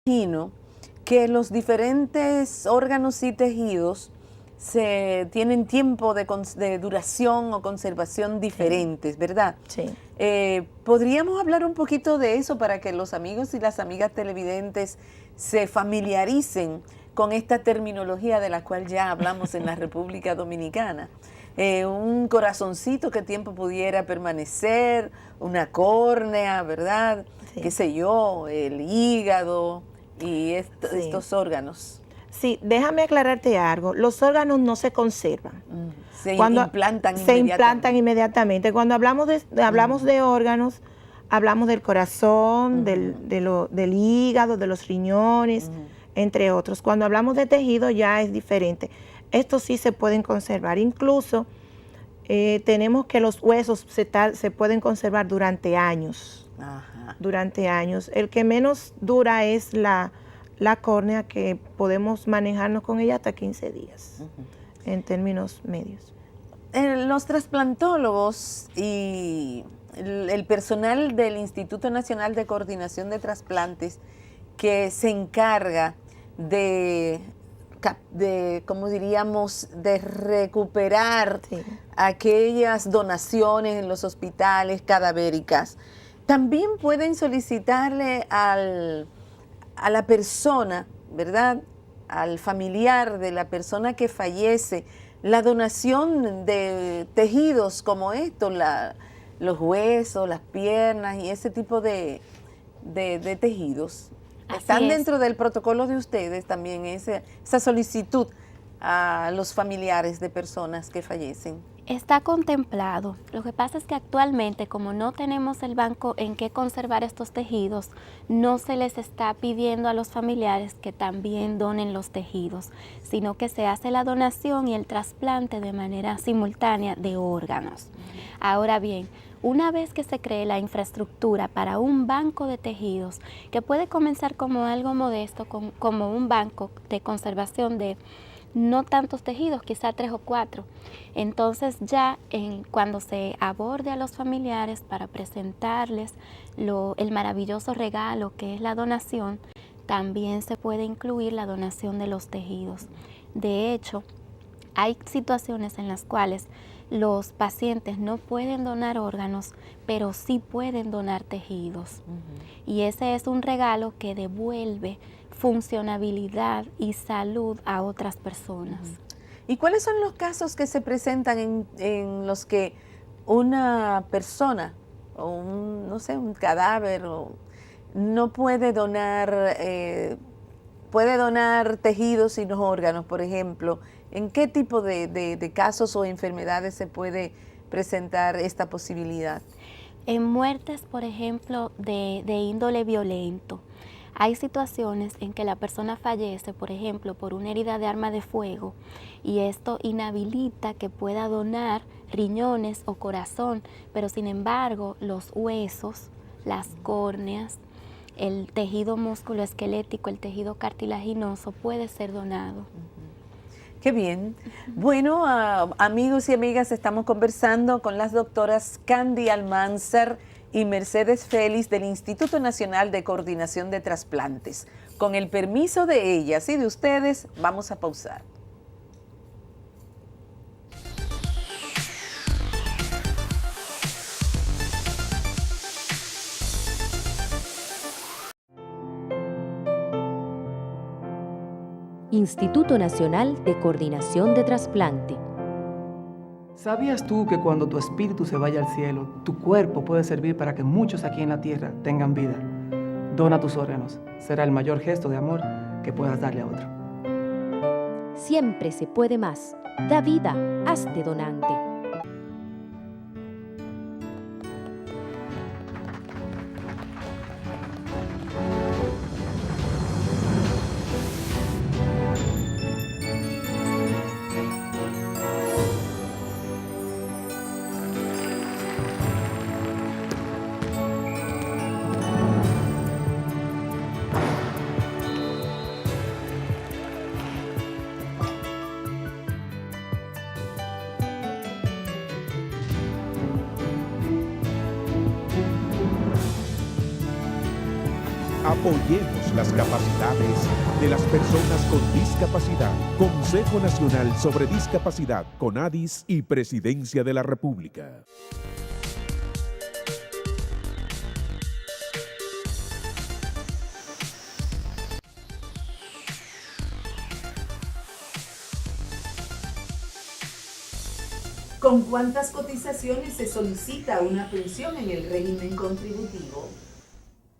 Imagino que los diferentes órganos y tejidos tienen tiempo de duración o conservación diferentes, ¿verdad? Sí. ¿Podríamos hablar un poquito de eso para que los amigos y las amigas televidentes se familiaricen con esta terminología de la cual ya hablamos en la República Dominicana? Un corazoncito, ¿qué tiempo pudiera permanecer? Una córnea, ¿verdad? Sí. Qué sé yo, el hígado y estos órganos. Sí, déjame aclararte algo. Los órganos no se conservan. Se implantan se implantan inmediatamente. Cuando hablamos de órganos, hablamos del corazón, del hígado, de los riñones, entre otros. Cuando hablamos de tejido ya es diferente. Estos sí se pueden conservar. Incluso tenemos que los huesos se pueden conservar durante años. Ajá. Durante años. El que menos dura es la córnea, que podemos manejarnos con ella hasta 15 días, en términos medios. Los trasplantólogos y el personal del Instituto Nacional de Coordinación de Trasplantes, que se encarga de ¿cómo diríamos?, de recuperar aquellas donaciones en los hospitales cadavéricas, también pueden solicitarle a la persona, ¿verdad?, al familiar de la persona que fallece, la donación de tejidos como estos, los huesos, las piernas y ese tipo de tejidos. ¿Están dentro del protocolo de ustedes también esa solicitud a los familiares de personas que fallecen? Está contemplado. Lo que pasa es que actualmente, como no tenemos el banco en que conservar estos tejidos, no se les está pidiendo a los familiares que también donen los tejidos, sino que se hace la donación y el trasplante de manera simultánea de órganos. Ahora bien, una vez que se cree la infraestructura para un banco de tejidos, que puede comenzar como algo modesto, como un banco de conservación de no tantos tejidos, quizá 3 o 4. Entonces ya cuando se aborde a los familiares para presentarles el maravilloso regalo que es la donación, también se puede incluir la donación de los tejidos. De hecho, hay situaciones en las cuales los pacientes no pueden donar órganos, pero sí pueden donar tejidos. Y ese es un regalo que devuelve funcionabilidad y salud a otras personas. ¿Y cuáles son los casos que se presentan en los que una persona o un cadáver no puede donar tejidos y no órganos, por ejemplo? ¿En qué tipo de casos o enfermedades se puede presentar esta posibilidad? En muertes, por ejemplo, de índole violento. Hay situaciones en que la persona fallece, por ejemplo, por una herida de arma de fuego, y esto inhabilita que pueda donar riñones o corazón, pero sin embargo los huesos, las córneas, el tejido musculoesquelético, el tejido cartilaginoso puede ser donado. Qué bien. Bueno, amigos y amigas, estamos conversando con las doctoras Candy Almanzar y Mercedes Félix del Instituto Nacional de Coordinación de Trasplantes. Con el permiso de ellas y de ustedes, vamos a pausar. Instituto Nacional de Coordinación de Trasplante. ¿Sabías tú que cuando tu espíritu se vaya al cielo, tu cuerpo puede servir para que muchos aquí en la tierra tengan vida? Dona tus órganos. Será el mayor gesto de amor que puedas darle a otro. Siempre se puede más. Da vida, hazte donante. Apoyemos las capacidades de las personas con discapacidad. Consejo Nacional sobre Discapacidad, CONADIS y Presidencia de la República. ¿Con cuántas cotizaciones se solicita una pensión en el régimen contributivo?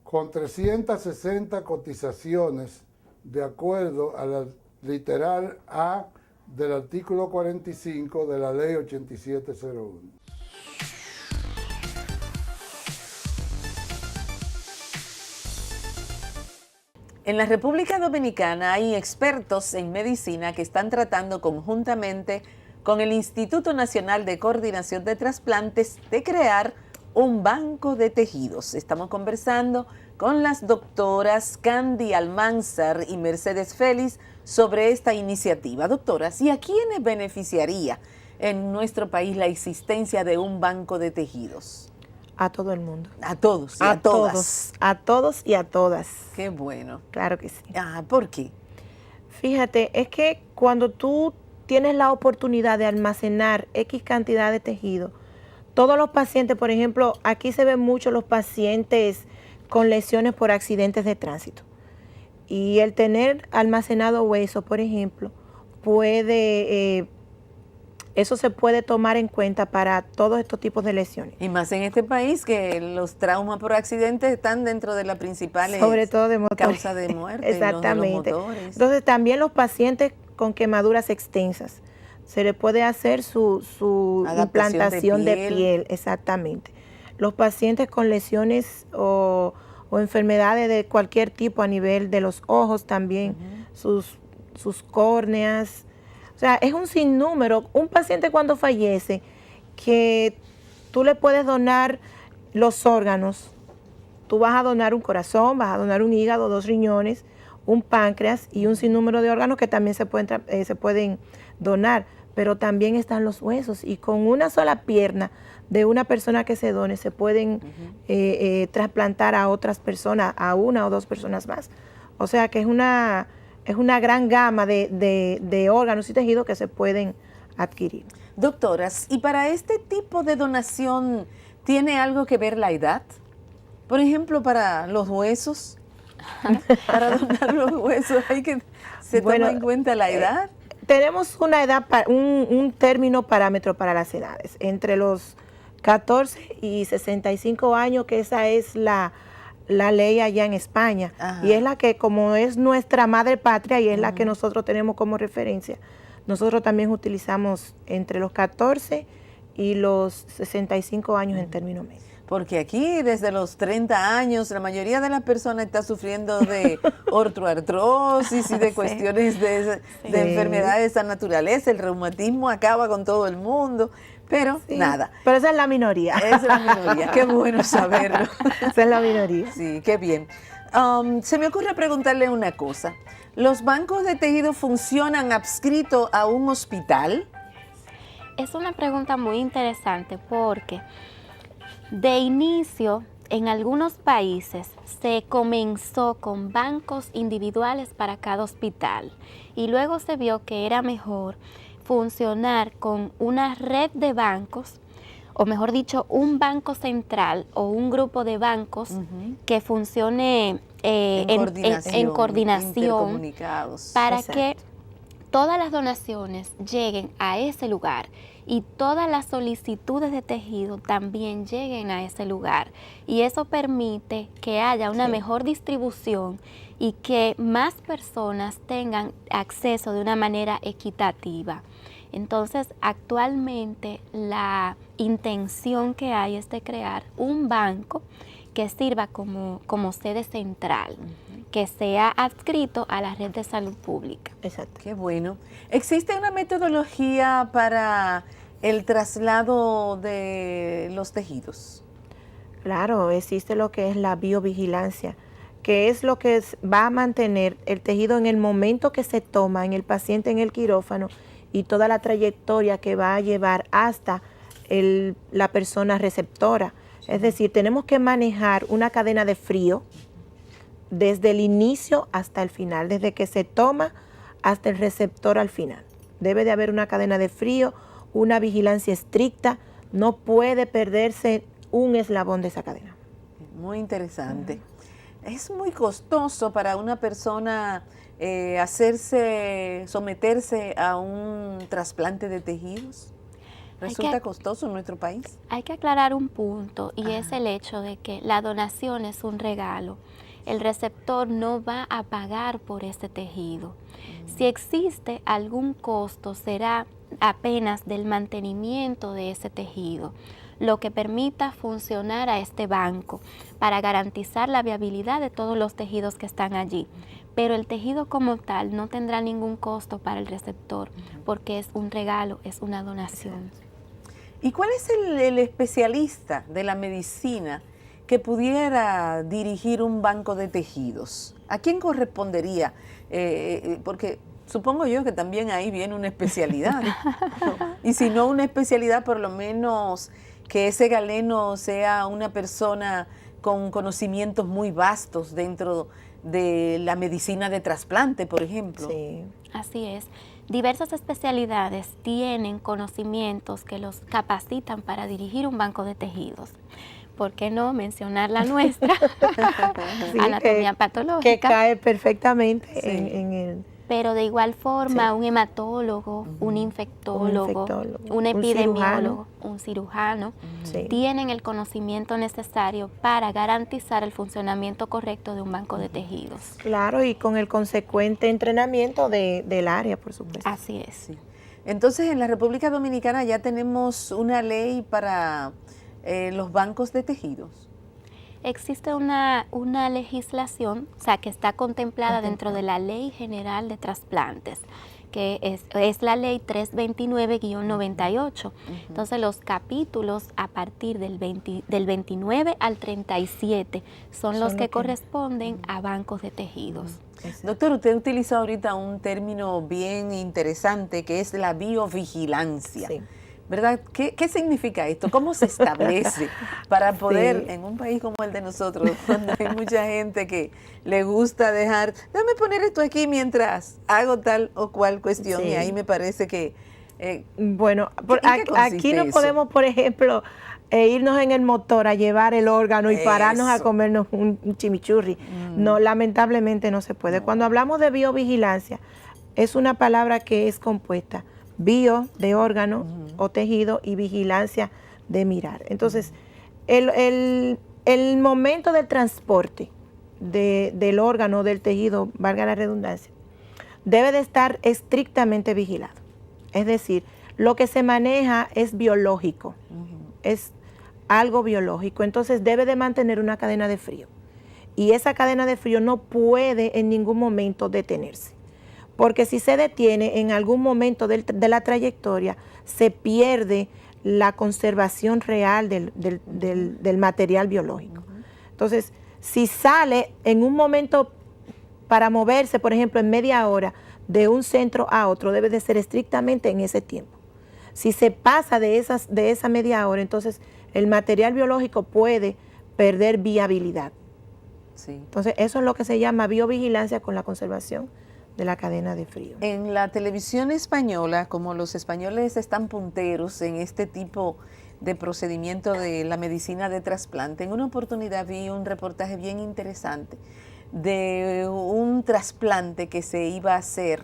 Con 360 cotizaciones, de acuerdo a la literal A del artículo 45 de la Ley 8701. En la República Dominicana hay expertos en medicina que están tratando conjuntamente con el Instituto Nacional de Coordinación de Trasplantes de crear un banco de tejidos. Estamos conversando con las doctoras Candy Almanzar y Mercedes Félix sobre esta iniciativa. Doctoras, ¿y a quiénes beneficiaría en nuestro país la existencia de un banco de tejidos? A todo el mundo. A todos y a todas. Todos, a todos y a todas. Qué bueno. Claro que sí. ¿Por qué? Fíjate, es que cuando tú tienes la oportunidad de almacenar X cantidad de tejido, todos los pacientes, por ejemplo, aquí se ven mucho los pacientes con lesiones por accidentes de tránsito. Y el tener almacenado hueso, por ejemplo, eso se puede tomar en cuenta para todos estos tipos de lesiones. Y más en este país que los traumas por accidentes están dentro de las principales sobre todo de causas de muerte. Exactamente. Los de los motores. Entonces también los pacientes con quemaduras extensas, se le puede hacer su implantación de piel, exactamente. Los pacientes con lesiones o enfermedades de cualquier tipo a nivel de los ojos también, sus córneas. O sea, es un sinnúmero. Un paciente cuando fallece, que tú le puedes donar los órganos, tú vas a donar un corazón, vas a donar un hígado, 2 riñones, un páncreas y un sinnúmero de órganos que también se pueden donar, pero también están los huesos y con una sola pierna de una persona que se done se pueden trasplantar a otras personas, a 1 o 2 personas más. O sea que es una gran gama de órganos y tejidos que se pueden adquirir. Doctoras, ¿y para este tipo de donación tiene algo que ver la edad? Por ejemplo, para los huesos. Para donar los huesos hay que toma en cuenta la edad. Tenemos una edad, un término parámetro para las edades, entre los 14 y 65 años, que esa es la ley allá en España. Ajá. Y es la que, como es nuestra madre patria y es la que nosotros tenemos como referencia, nosotros también utilizamos entre los 14 y los 65 años en término medio. Porque aquí desde los 30 años la mayoría de las personas está sufriendo de ortoartrosis y de cuestiones de enfermedades de esa naturaleza. El reumatismo acaba con todo el mundo, pero nada. Pero esa es la minoría. Esa es la minoría, qué bueno saberlo. Esa es la minoría. Sí, qué bien. Se me ocurre preguntarle una cosa. ¿Los bancos de tejido funcionan adscritos a un hospital? Es una pregunta muy interesante porque de inicio, en algunos países se comenzó con bancos individuales para cada hospital y luego se vio que era mejor funcionar con una red de bancos, o mejor dicho, un banco central o un grupo de bancos que funcione en coordinación para que todas las donaciones lleguen a ese lugar y todas las solicitudes de tejido también lleguen a ese lugar. Y eso permite que haya una mejor distribución y que más personas tengan acceso de una manera equitativa. Entonces, actualmente la intención que hay es de crear un banco que sirva como sede central, que sea adscrito a la red de salud pública. Exacto. Qué bueno. ¿Existe una metodología para el traslado de los tejidos? Claro, existe lo que es la biovigilancia, que es lo que va a mantener el tejido en el momento que se toma en el paciente en el quirófano y toda la trayectoria que va a llevar hasta la persona receptora. Es decir, tenemos que manejar una cadena de frío desde el inicio hasta el final, desde que se toma hasta el receptor al final. Debe de haber una cadena de frío, una vigilancia estricta, no puede perderse un eslabón de esa cadena. Muy interesante. Es muy costoso para una persona someterse a un trasplante de tejidos. ¿Resulta costoso en nuestro país? Hay que aclarar un punto y es el hecho de que la donación es un regalo. El receptor no va a pagar por ese tejido. Si existe algún costo, será apenas del mantenimiento de ese tejido, lo que permita funcionar a este banco para garantizar la viabilidad de todos los tejidos que están allí. Pero el tejido como tal no tendrá ningún costo para el receptor porque es un regalo, es una donación. ¿Y cuál es el especialista de la medicina que pudiera dirigir un banco de tejidos? ¿A quién correspondería? Porque supongo yo que también ahí viene una especialidad. Y si no una especialidad, por lo menos que ese galeno sea una persona con conocimientos muy vastos dentro de la medicina de trasplante, por ejemplo. Sí. Así es. Diversas especialidades tienen conocimientos que los capacitan para dirigir un banco de tejidos. ¿Por qué no mencionar la nuestra? Sí, anatomía patológica. Que cae perfectamente Sí. en el... Pero de igual forma, Sí. un hematólogo, un infectólogo, un epidemiólogo, un cirujano, Sí. tienen el conocimiento necesario para garantizar el funcionamiento correcto de un banco de tejidos. Claro, y con el consecuente entrenamiento del área, por supuesto. Así es. Sí. Entonces, en la República Dominicana ya tenemos una ley para los bancos de tejidos. Existe una legislación, o sea, que está contemplada dentro de la Ley General de Trasplantes, que es la Ley 329-98. Entonces, los capítulos a partir del 29 al 37 son los que corresponden a bancos de tejidos. Doctor, usted utiliza ahorita un término bien interesante que es la biovigilancia. Sí. ¿Verdad? ¿Qué significa esto? ¿Cómo se establece para poder, Sí. en un país como el de nosotros, donde hay mucha gente que le gusta dejar, déjame poner esto aquí mientras hago tal o cual cuestión? Sí. Y ahí me parece que... Bueno, ¿en qué aquí consiste no eso? podemos, por ejemplo, irnos en el motor a llevar el órgano y pararnos a Eso. comernos un chimichurri. No, lamentablemente no se puede. Cuando hablamos de biovigilancia, es una palabra que es compuesta. Bio de órgano o tejido y vigilancia de mirar. Entonces, el momento del transporte del órgano, del tejido, valga la redundancia, debe de estar estrictamente vigilado. Es decir, lo que se maneja es biológico, es algo biológico, entonces debe de mantener una cadena de frío. Y esa cadena de frío no puede en ningún momento detenerse. Porque si se detiene en algún momento de la trayectoria, se pierde la conservación real del material biológico. Entonces, si sale en un momento para moverse, por ejemplo, en media hora, de un centro a otro, debe de ser estrictamente en ese tiempo. Si se pasa de esa media hora, entonces el material biológico puede perder viabilidad. Sí. Entonces, eso es lo que se llama biovigilancia con la conservación de la cadena de frío. En la televisión española, como los españoles están punteros en este tipo de procedimiento de la medicina de trasplante, en una oportunidad vi un reportaje bien interesante de un trasplante que se iba a hacer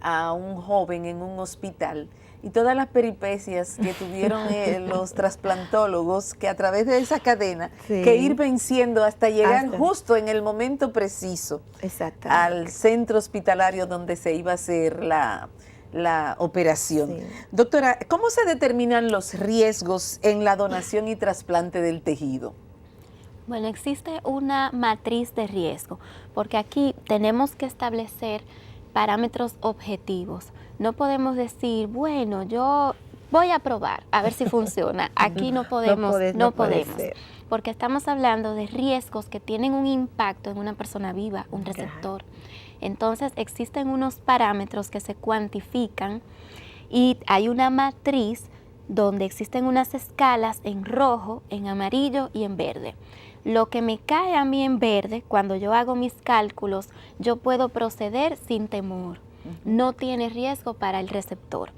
a un joven en un hospital y todas las peripecias que tuvieron los trasplantólogos, que a través de esa cadena, Sí. que ir venciendo hasta llegar Hasta. justo en el momento preciso Exactamente. al centro hospitalario donde se iba a hacer la operación. Sí. Doctora, ¿cómo se determinan los riesgos en la donación y trasplante del tejido? Bueno, existe una matriz de riesgo, porque aquí tenemos que establecer parámetros objetivos. No podemos decir, bueno, yo voy a probar a ver si funciona. Aquí no podemos, no puede podemos, ser. porque estamos hablando de riesgos que tienen un impacto en una persona viva, un receptor. Entonces, existen unos parámetros que se cuantifican y hay una matriz donde existen unas escalas en rojo, en amarillo y en verde. lo que me cae a mí en verde, cuando yo hago mis cálculos, yo puedo proceder sin temor. No tiene riesgo para el receptor.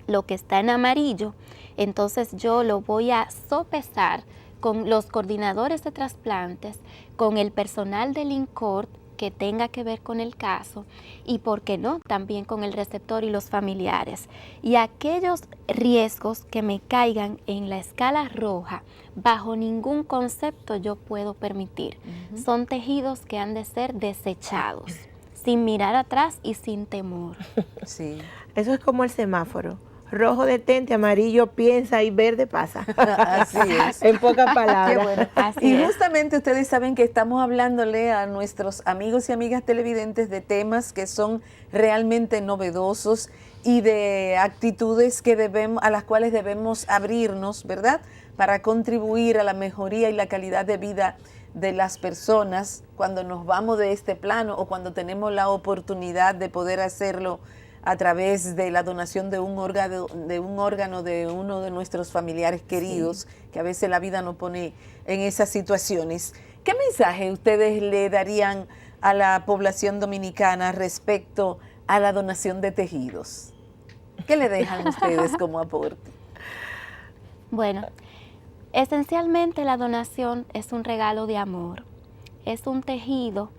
Lo que está en amarillo, entonces yo lo voy a sopesar con los coordinadores de trasplantes, con el personal del INCORT que tenga que ver con el caso y, ¿por qué no?, también con el receptor y los familiares. Y aquellos riesgos que me caigan en la escala roja, bajo ningún concepto yo puedo permitir. Son tejidos que han de ser desechados, sin mirar atrás y sin temor. Sí. Eso es como el semáforo. Rojo detente, amarillo piensa y verde pasa. Así es. En pocas palabras. Qué bueno. Así Y es. justamente ustedes saben que estamos hablándole a nuestros amigos y amigas televidentes de temas que son realmente novedosos y de actitudes que a las cuales debemos abrirnos, ¿verdad? Para contribuir a la mejoría y la calidad de vida de las personas cuando nos vamos de este plano o cuando tenemos la oportunidad de poder hacerlo a través de la donación de un órgano de uno de nuestros familiares queridos, que a veces la vida nos pone en esas situaciones. ¿Qué mensaje ustedes le darían a la población dominicana respecto a la donación de tejidos? ¿Qué le dejan ustedes como aporte? Bueno, esencialmente la donación es un regalo de amor. Es un tejido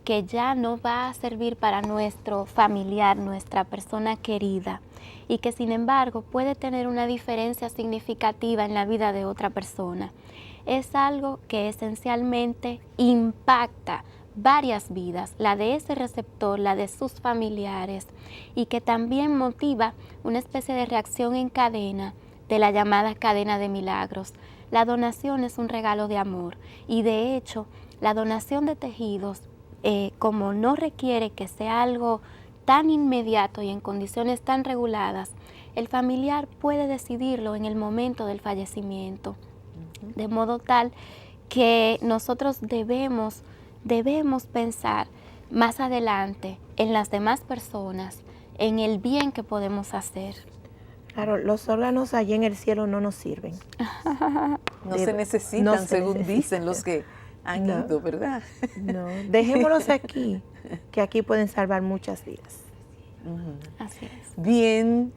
que ya no va a servir para nuestro familiar, nuestra persona querida, y que sin embargo puede tener una diferencia significativa en la vida de otra persona. Es algo que esencialmente impacta varias vidas, la de ese receptor, la de sus familiares, y que también motiva una especie de reacción en cadena de la llamada cadena de milagros. La donación es un regalo de amor y, de hecho, la donación de tejidos, como no requiere que sea algo tan inmediato y en condiciones tan reguladas, el familiar puede decidirlo en el momento del fallecimiento, de modo tal que nosotros debemos pensar más adelante en las demás personas, en el bien que podemos hacer. Claro, los órganos allí en el cielo no nos sirven. No se necesitan, no se según necesitan. dicen los que han No. ido, ¿verdad? No, dejémoslos aquí, que aquí pueden salvar muchas vidas. Así es. Bien,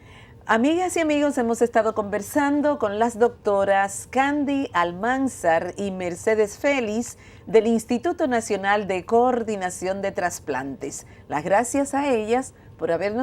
amigas y amigos, hemos estado conversando con las doctoras Candy Almanzar y Mercedes Félix del Instituto Nacional de Coordinación de Trasplantes. Las gracias a ellas por habernos